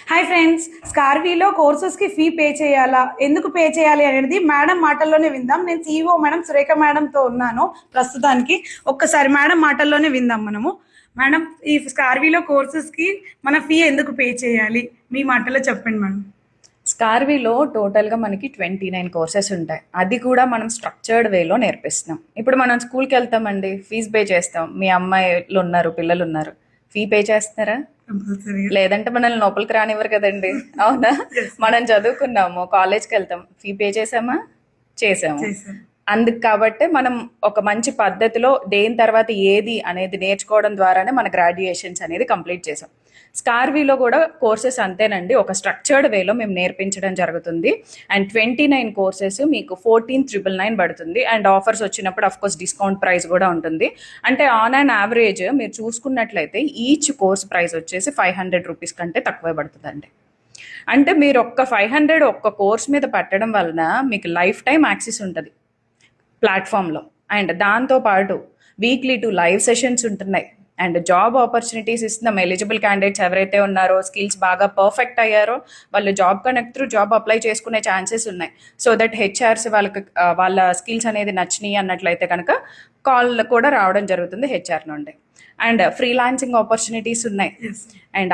Hi friends, స్కార్వీలో కోర్సెస్కి fee pay చేయాలా, ఎందుకు pay చేయాలి అనేది మేడం మాటల్లోనే విందాం. నేను CEO మేడం సురేఖ మేడంతో ఉన్నాను ప్రస్తుతానికి. ఒక్కసారి మేడం మాటల్లోనే విందాం మనము. మేడం, ఈ స్కార్వీలో కోర్సెస్కి మన ఫీ ఎందుకు పే చేయాలి, మీ మాటల్లో చెప్పండి మేడం. స్కార్వీలో టోటల్గా మనకి 29 కోర్సెస్ ఉంటాయి. అది కూడా మనం స్ట్రక్చర్డ్ వేలో నేర్పిస్తున్నాం. ఇప్పుడు మనం స్కూల్కి వెళ్తామండి, ఫీజు పే చేస్తాం. మీ అమ్మాయిలు ఉన్నారు, పిల్లలు ఉన్నారు, ఫీ పే చేస్తారా? లేదంటే మనల్ని లోపలికి రానివ్వరు కదండి. అవునా? మనం చదువుకున్నాము, కాలేజ్కి వెళ్తాం, ఫీ పే చేసామా? చేసాము. అందుకు కాబట్టి మనం ఒక మంచి పద్ధతిలో దేని తర్వాత ఏది అనేది నేర్చుకోవడం ద్వారానే మన గ్రాడ్యుయేషన్స్ అనేది కంప్లీట్ చేసాం. స్కార్వీలో కూడా కోర్సెస్ అంతేనండి, ఒక స్ట్రక్చర్డ్ వేలో మేము నేర్పించడం జరుగుతుంది. అండ్ 29 కోర్సెస్ మీకు 14,999 పడుతుంది. అండ్ ఆఫర్స్ వచ్చినప్పుడు అఫ్కోర్స్ డిస్కౌంట్ ప్రైస్ కూడా ఉంటుంది. అంటే ఆన్ అండ్ యావరేజ్ మీరు చూసుకున్నట్లయితే ఈచ్ కోర్స్ ప్రైస్ వచ్చేసి 500 రూపీస్ కంటే తక్కువే పడుతుందండి. అంటే మీరు ఒక్క 500 ఒక్క కోర్స్ మీద పెట్టడం వలన మీకు లైఫ్ టైం యాక్సెస్ ఉంటుంది ప్లాట్ఫామ్లో. అండ్ దాంతోపాటు వీక్లీ 2 లైవ్ సెషన్స్ ఉంటున్నాయి. అండ్ జాబ్ ఆపర్చునిటీస్ ఇస్తున్నాం. ఎలిజిబుల్ క్యాండిడేట్స్ ఎవరైతే ఉన్నారో, స్కిల్స్ బాగా పర్ఫెక్ట్ అయ్యారో వాళ్ళు job connect through job apply చేసుకునే ఛాన్సెస్ ఉన్నాయి. సో దట్ హెచ్ఆర్స్ వాళ్ళకి వాళ్ళ స్కిల్స్ అనేది నచ్చినాయి అన్నట్లయితే కనుక కాల్ కూడా రావడం జరుగుతుంది హెచ్ఆర్ నుండి. అండ్ ఫ్రీలాన్సింగ్ ఆపర్చునిటీస్ ఉన్నాయి. అండ్